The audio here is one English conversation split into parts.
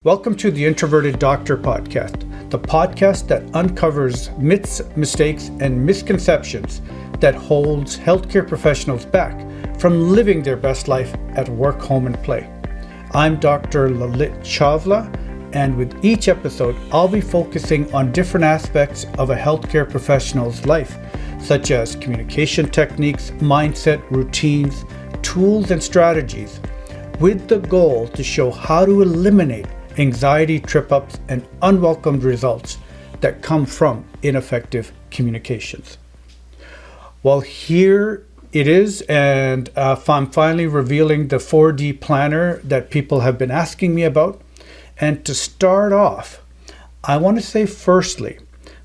Welcome to the Introverted Doctor podcast, the podcast that uncovers myths, mistakes, and misconceptions that holds healthcare professionals back from living their best life at work, home, and play. I'm Dr. Lalit Chawla, and with each episode, I'll be focusing on different aspects of a healthcare professional's life, such as communication techniques, mindset, routines, tools, and strategies, with the goal to show how to eliminate anxiety, trip-ups, and unwelcomed results that come from ineffective communications. Well, here it is, and I'm finally revealing the 4D planner that people have been asking me about. And to start off, I want to say firstly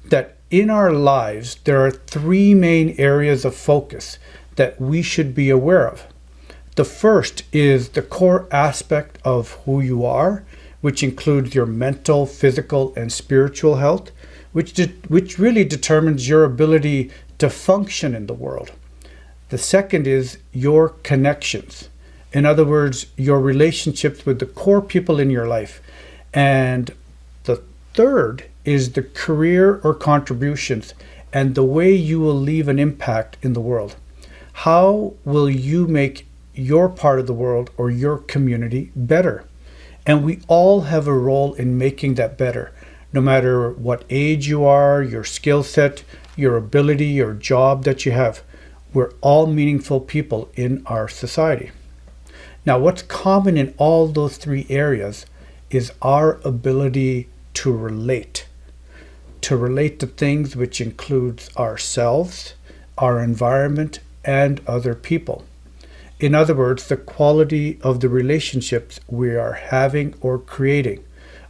that in our lives, there are three main areas of focus that we should be aware of. The first is the core aspect of who you are, which includes your mental, physical, and spiritual health, which really determines your ability to function in the world. The second is your connections. In other words, your relationships with the core people in your life. And the third is the career or contributions and the way you will leave an impact in the world. How will you make your part of the world or your community better? And we all have a role in making that better, no matter what age you are, your skill set, your ability, your job that you have. We're all meaningful people in our society. Now, what's common in all those three areas is our ability to relate to things which includes ourselves, our environment, and other people. In other words, the quality of the relationships we are having or creating,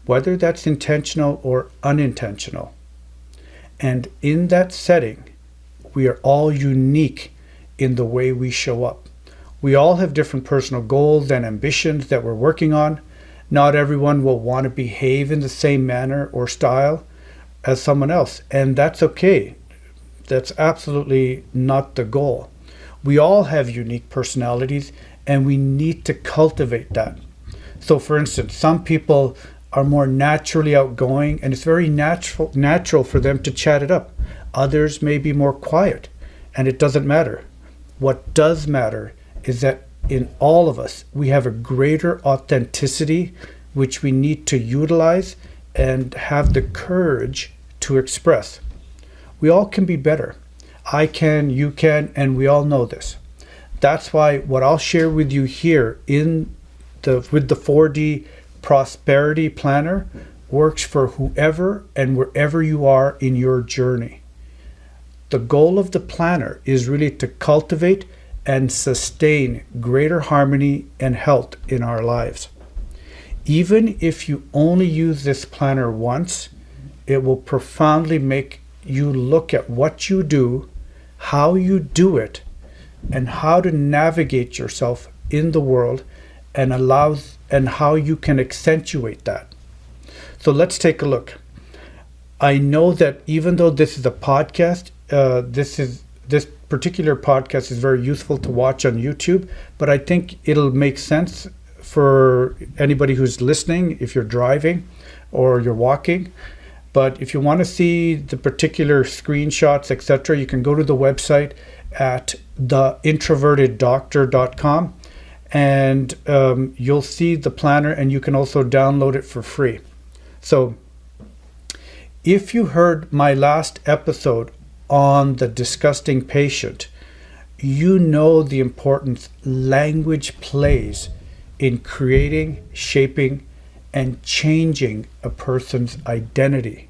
whether that's intentional or unintentional. And in that setting, we are all unique in the way we show up. We all have different personal goals and ambitions that we're working on. Not everyone will want to behave in the same manner or style as someone else, and that's okay. That's absolutely not the goal. We all have unique personalities, and we need to cultivate that. So for instance, some people are more naturally outgoing, and it's very natural for them to chat it up. Others may be more quiet, and it doesn't matter. What does matter is that in all of us, we have a greater authenticity, which we need to utilize and have the courage to express. We all can be better. I can, you can, and we all know this. That's why what I'll share with you here with the 4D Prosperity Planner works for whoever and wherever you are in your journey. The goal of the planner is really to cultivate and sustain greater harmony and health in our lives. Even if you only use this planner once, it will profoundly make you look at what you do, how you do it, and how to navigate yourself in the world and how you can accentuate that. So let's take a look. I know that even though this is a podcast, this particular podcast is very useful to watch on YouTube, but I think it'll make sense for anybody who's listening if you're driving or you're walking. But if you want to see the particular screenshots, etc., you can go to the website at theintroverteddoctor.com, and you'll see the planner, and you can also download it for free. So if you heard my last episode on the disgusting patient, you know the importance language plays in creating, shaping, and changing a person's identity.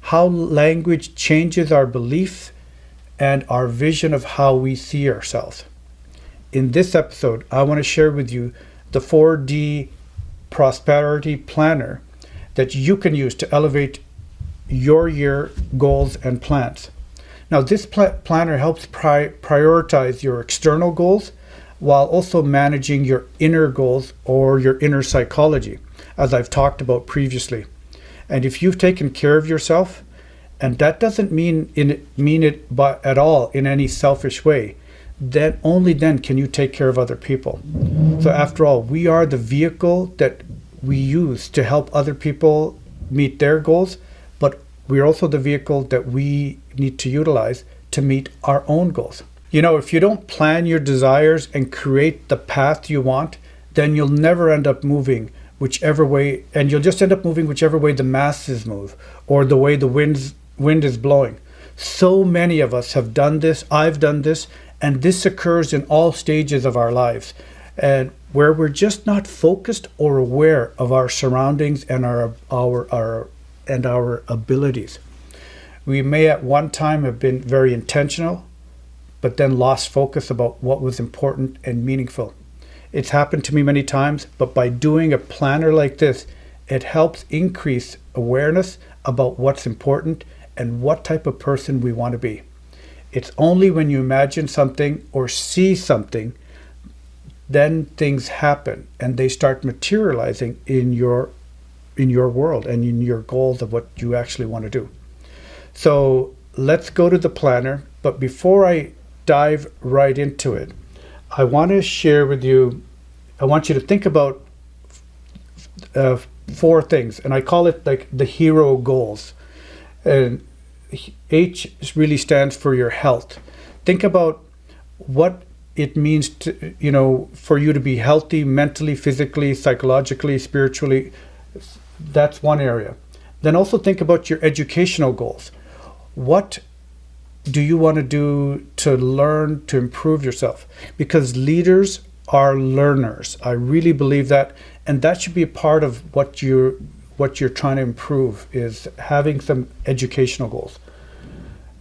How language changes our beliefs and our vision of how we see ourselves. In this episode, I want to share with you the 4D Prosperity Planner that you can use to elevate your year goals and plans. Now, this planner helps prioritize your external goals while also managing your inner goals or your inner psychology, as I've talked about previously. And if you've taken care of yourself, and that doesn't mean it at all in any selfish way, then only then can you take care of other people. So after all, we are the vehicle that we use to help other people meet their goals, but we're also the vehicle that we need to utilize to meet our own goals. If you don't plan your desires and create the path you want, then you'll never end up moving whichever way, and you'll just end up moving whichever way the masses move or the way the wind is blowing. So many of us have done this. I've done this, and this occurs in all stages of our lives, and where we're just not focused or aware of our surroundings and our abilities. We may at one time have been very intentional, but then lost focus about what was important and meaningful. It's happened to me many times, but by doing a planner like this, it helps increase awareness about what's important and what type of person we want to be. It's only when you imagine something or see something, then things happen and they start materializing in your world and in your goals of what you actually want to do. So let's go to the planner. But before I dive right into it, I want to share with you, I want you to think about 4 things, and I call it like the hero goals. And H really stands for your health. Think about what it means to, for you to be healthy mentally, physically, psychologically, spiritually. That's one area. Then also think about your educational goals. What do you want to do to learn, to improve yourself? Because leaders are learners. I really believe that. And that should be a part of what you're trying to improve, is having some educational goals.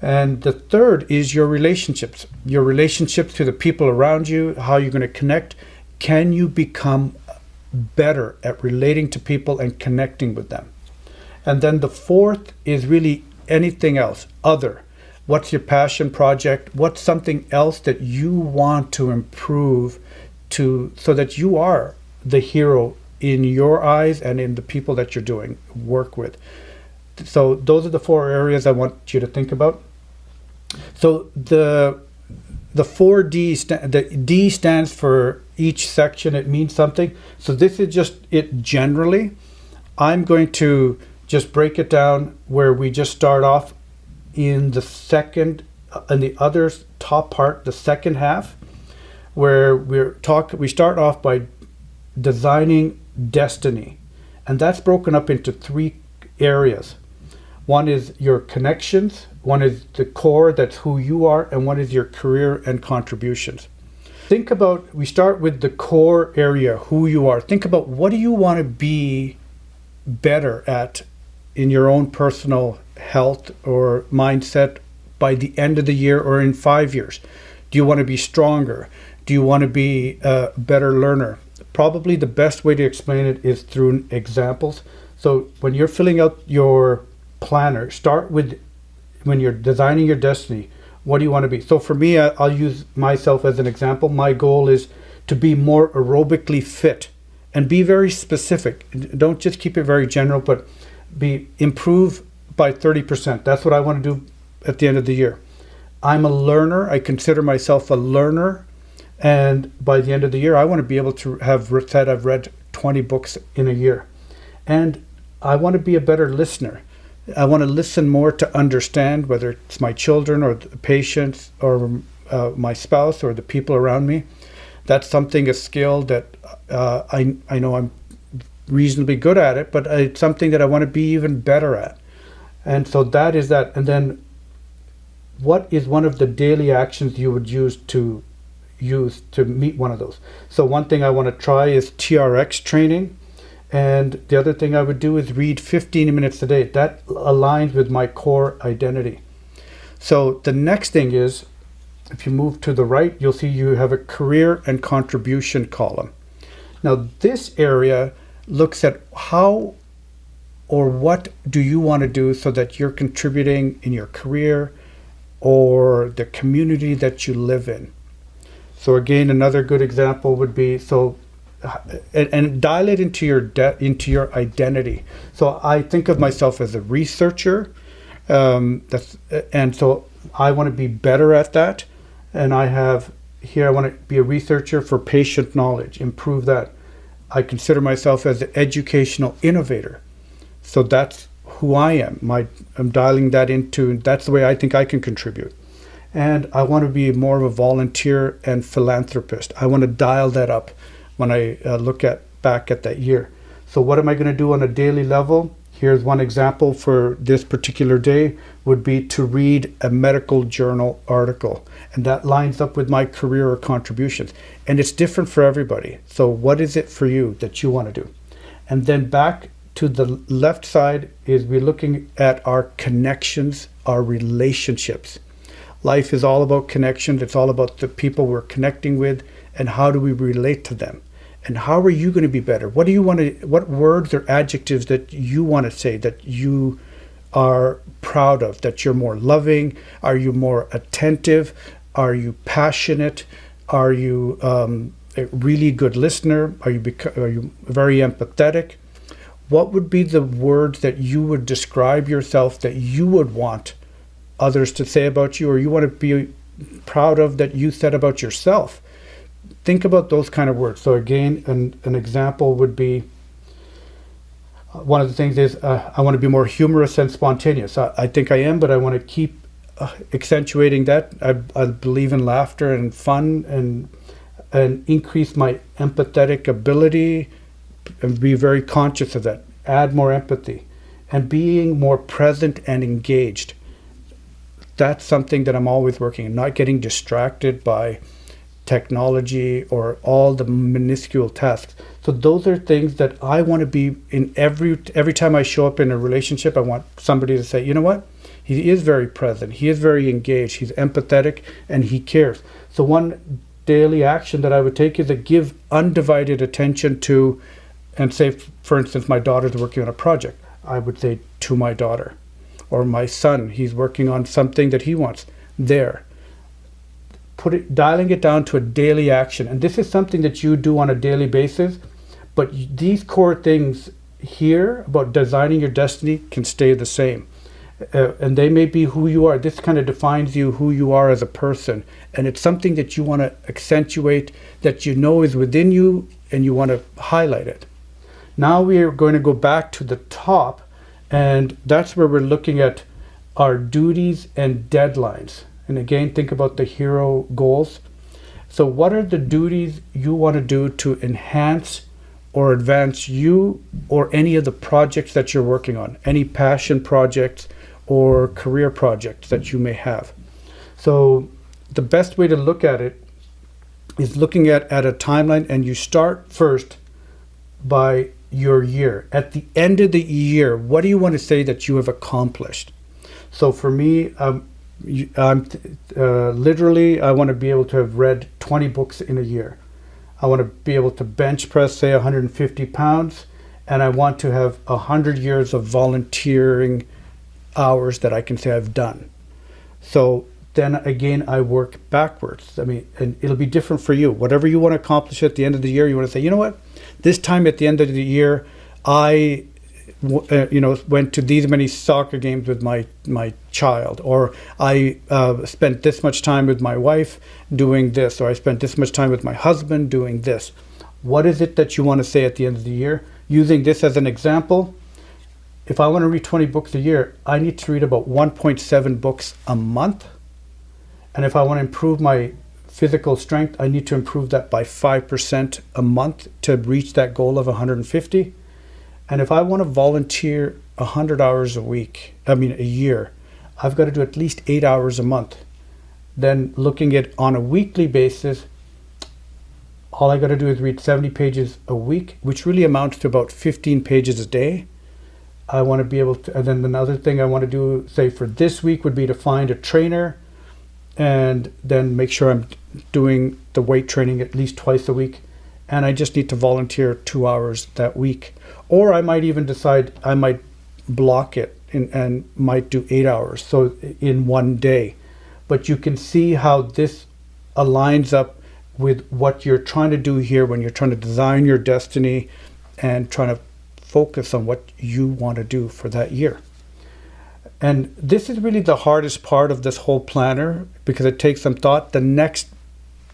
And the third is your relationships to the people around you, how you're going to connect. Can you become better at relating to people and connecting with them? And then the fourth is really anything else, other. What's your passion project? What's something else that you want to improve so that you are the hero in your eyes and in the people that you're doing work with? So those are the 4 areas I want you to think about. So the 4 Ds, the D stands for each section. It means something. So this is just it generally. I'm going to just break it down where we just start off in the second, and the other top part, the second half, where we start off by designing destiny. And that's broken up into 3 areas. One is your connections, one is the core, that's who you are, and one is your career and contributions. We start with the core area, who you are. Think about, what do you want to be better at in your own personal health or mindset by the end of the year or in 5 years? Do you want to be stronger? Do you want to be a better learner? Probably the best way to explain it is through examples. So when you're filling out your planner, start with, when you're designing your destiny, what do you want to be? So for me, I'll use myself as an example. My goal is to be more aerobically fit, and be very specific. Don't just keep it very general, but improve by 30%. That's what I want to do at the end of the year. I'm a learner. I consider myself a learner. And by the end of the year, I want to be able to have said I've read 20 books in a year. And I want to be a better listener. I want to listen more to understand, whether it's my children or the patients or my spouse or the people around me. That's a skill that I know I'm reasonably good at it, but it's something that I want to be even better at. And so that is that. And then what is one of the daily actions you would use to meet one of those? So one thing I want to try is TRX training. And the other thing I would do is read 15 minutes a day. That aligns with my core identity. So the next thing is, if you move to the right, you'll see you have a career and contribution column. Now this area looks at how or what do you want to do so that you're contributing in your career or the community that you live in. So again, another good example would be, and dial it into your identity. So I think of myself as a researcher, and so I want to be better at that. And I want to be a researcher for patient knowledge, improve that. I consider myself as an educational innovator. So that's who I am. I'm dialing that into, that's the way I think I can contribute. And I want to be more of a volunteer and philanthropist. I want to dial that up when I look back at that year. So what am I going to do on a daily level? Here's one example for this particular day would be to read a medical journal article. And that lines up with my career or contributions. And it's different for everybody. So what is it for you that you want to do? And then back to the left side is we're looking at our connections, our relationships. Life is all about connections. It's all about the people we're connecting with and how do we relate to them. And how are you going to be better? What do you want to, what words or adjectives that you want to say that you are proud of, that you're more loving? Are you more attentive? Are you passionate? Are you a really good listener? Are you very empathetic? What would be the words that you would describe yourself that you would want others to say about you, or you want to be proud of that you said about yourself? Think about those kind of words. So again, an example would be, one of the things is I want to be more humorous and spontaneous. I think I am, but I want to keep accentuating that. I believe in laughter and fun and increase my empathetic ability and be very conscious of that. Add more empathy and being more present and engaged. That's something that I'm always working on, not getting distracted by technology or all the minuscule tasks. So those are things that I want to be in every time I show up in a relationship. I want somebody to say, you know what? He is very present. He is very engaged. He's empathetic and he cares. So one daily action that I would take is to give undivided attention to, and say, for instance, my daughter's working on a project. I would say to my daughter, or my son, he's working on something that he wants. There. Dialing it down to a daily action. And this is something that you do on a daily basis, but these core things here about designing your destiny can stay the same. And they may be who you are. This kind of defines you, who you are as a person. And it's something that you want to accentuate, that you know is within you, and you want to highlight it. Now we are going to go back to the top, and that's where we're looking at our duties and deadlines. And again, think about the hero goals. So what are the duties you want to do to enhance or advance you or any of the projects that you're working on, any passion projects or career projects that you may have? So the best way to look at it is looking at a timeline, and you start first by your year. At the end of the year, what do you want to say that you have accomplished? So for me, literally, I want to be able to have read 20 books in a year. I want to be able to bench press, say, 150 pounds, and I want to have 100 years of volunteering hours that I can say I've done. So then again, I work backwards. I mean, and it'll be different for you. Whatever you want to accomplish at the end of the year, you want to say, you know what? This time at the end of the year, I went to these many soccer games with my child, or I spent this much time with my wife doing this, or I spent this much time with my husband doing this. What is it that you want to say at the end of the year? Using this as an example, if I want to read 20 books a year, I need to read about 1.7 books a month. And if I want to improve my physical strength, I need to improve that by 5% a month to reach that goal of 150. And if I want to volunteer 100 hours a year, I've got to do at least 8 hours a month. Then looking at on a weekly basis, all I got to do is read 70 pages a week, which really amounts to about 15 pages a day. I want to be able to, and then another thing I want to do, say for this week, would be to find a trainer and then make sure I'm doing the weight training at least twice a week. And I just need to volunteer 2 hours that week. Or I might even decide I might block it and might do 8 hours, so in one day. But you can see how this aligns up with what you're trying to do here when you're trying to design your destiny and trying to focus on what you want to do for that year. And this is really the hardest part of this whole planner, because it takes some thought. The next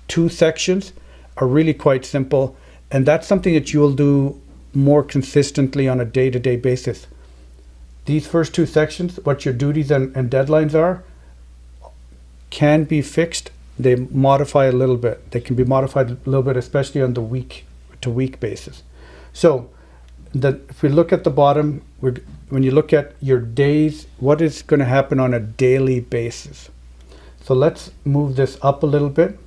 two sections are really quite simple, And that's something that you will do more consistently on a day-to-day basis. These first two sections, what your duties and deadlines are, can be fixed. They modify a little bit. They can be modified a little bit, especially on the week-to-week basis. So if we look at the bottom, when you look at your days, what is going to happen on a daily basis? So let's move this up a little bit.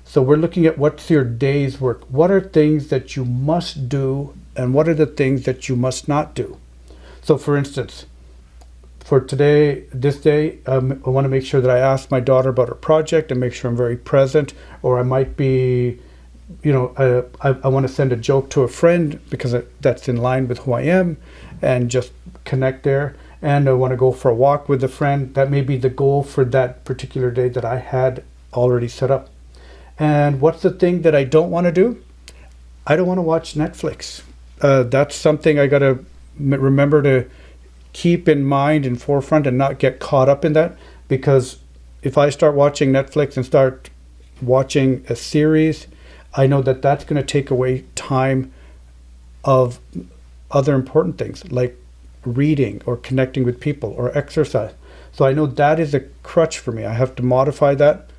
So we're looking at what's your day's work. What are things that you must do and what are the things that you must not do? So for instance, for this day, I want to make sure that I ask my daughter about her project and make sure I'm very present, or I might be, I want to send a joke to a friend because that's in line with who I am and just connect there. And I want to go for a walk with a friend. That may be the goal for that particular day that I had already set up. And what's the thing that I don't want to do? I don't want to watch Netflix. That's something I got to remember to keep in mind and forefront and not get caught up in that, because if I start watching Netflix and start watching a series, I know that that's going to take away time of other important things like reading or connecting with people or exercise. So I know that is a crutch for me. I have to modify that.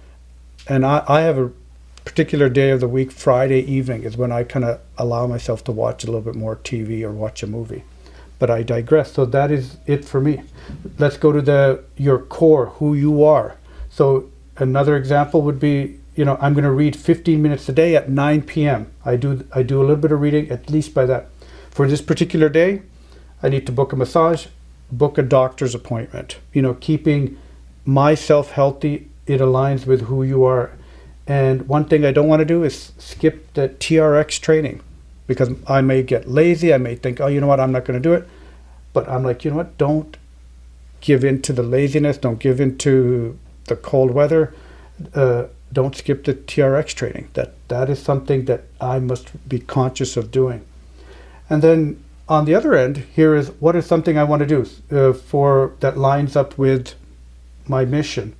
And I have a particular day of the week, Friday evening is when I kind of allow myself to watch a little bit more TV or watch a movie. But I digress. So that is it for me. Let's go to your core, who you are. So another example would be, I'm going to read 15 minutes a day at 9 p.m. I do a little bit of reading, at least by that. For this particular day, I need to book a massage, book a doctor's appointment. Keeping myself healthy, it aligns with who you are. And one thing I don't want to do is skip the TRX training, because I may get lazy. I may think, oh, you know what, I'm not going to do it. But I'm like, you know what, don't give in to the laziness. Don't give in to the cold weather. Don't skip the TRX training. That is something that I must be conscious of doing. And then on the other end, here is what is something I want to do for that lines up with my mission.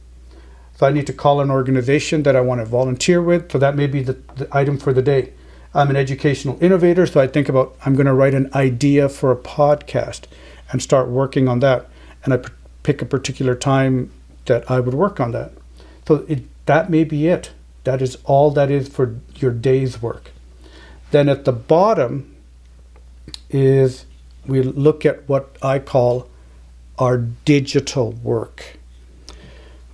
So I need to call an organization that I want to volunteer with. So that may be the item for the day. I'm an educational innovator, so I think about I'm going to write an idea for a podcast and start working on that. And I pick a particular time that I would work on that. So that may be it. That is all that is for your day's work. Then at the bottom is we look at what I call our digital work.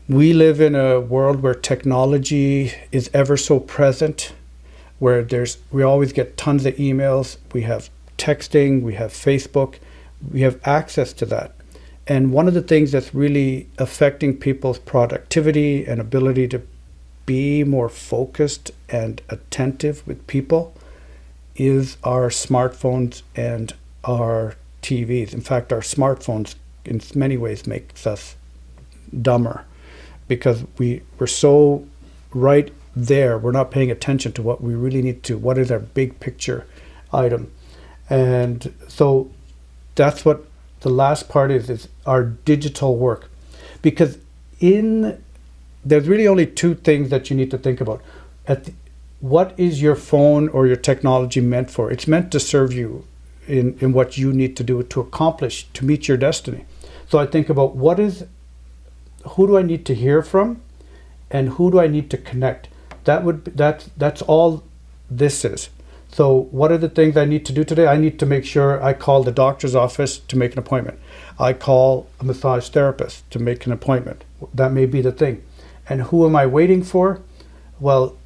We live in a world where technology is ever so present, where we always get tons of emails, we have texting, we have Facebook, we have access to that. And one of the things that's really affecting people's productivity and ability to be more focused and attentive with people is our smartphones and our TVs. In fact, our smartphones in many ways makes us dumber, because we're so right there, we're not paying attention to what we really need to, what is our big picture item. And so that's what the last part is our digital work. Because there's really only two things that you need to think about. What is your phone or your technology meant for? It's meant to serve you in what you need to do to accomplish, to meet your destiny. So I think about who do I need to hear from, and who do I need to connect? That's all this is. So what are the things I need to do today? I need to make sure I call the doctor's office to make an appointment. I call a massage therapist to make an appointment. That may be the thing. And who am I waiting for? Well,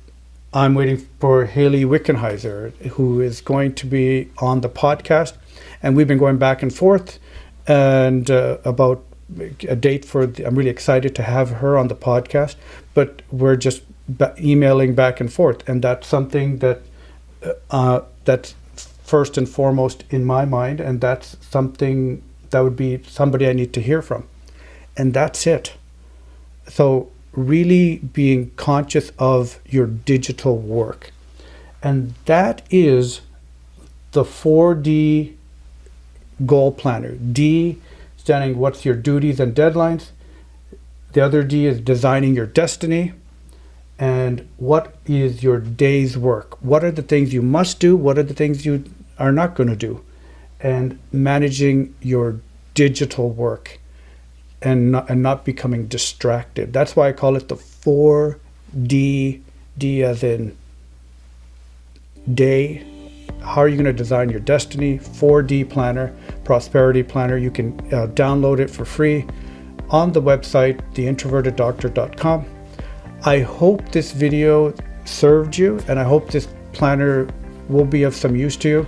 I'm waiting for Haley Wickenheiser, who is going to be on the podcast. And we've been going back and forth and about a date I'm really excited to have her on the podcast, but we're just emailing back and forth. And that's something that's first and foremost in my mind. And that's something that would be somebody I need to hear from. And that's it. So really being conscious of your digital work. And that is the 4D goal planner. D standing what's your duties and deadlines. The other D is designing your destiny. and what is your day's work. What are the things you must do? What are the things you are not going to do? And managing your digital work and not becoming distracted. That's why I call it the 4D, D as in day. How are you going to design your destiny? 4D planner, prosperity planner. You can download it for free on the website, theintroverteddoctor.com. I hope this video served you, and I hope this planner will be of some use to you.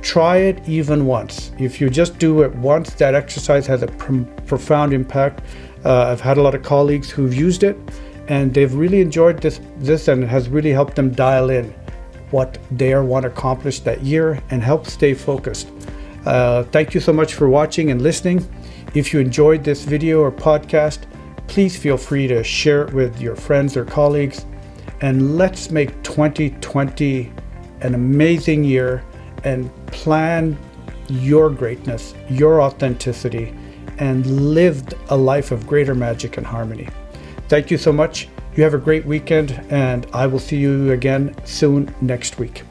Try it even once. If you just do it once, that exercise has a profound impact. I've had a lot of colleagues who've used it, and they've really enjoyed this, and it has really helped them dial in what they want to accomplish that year and help stay focused. Thank you so much for watching and listening. If you enjoyed this video or podcast, please feel free to share it with your friends or colleagues. And let's make 2020 an amazing year and plan your greatness, your authenticity, and live a life of greater magic and harmony. Thank you so much. You have a great weekend, and I will see you again soon next week.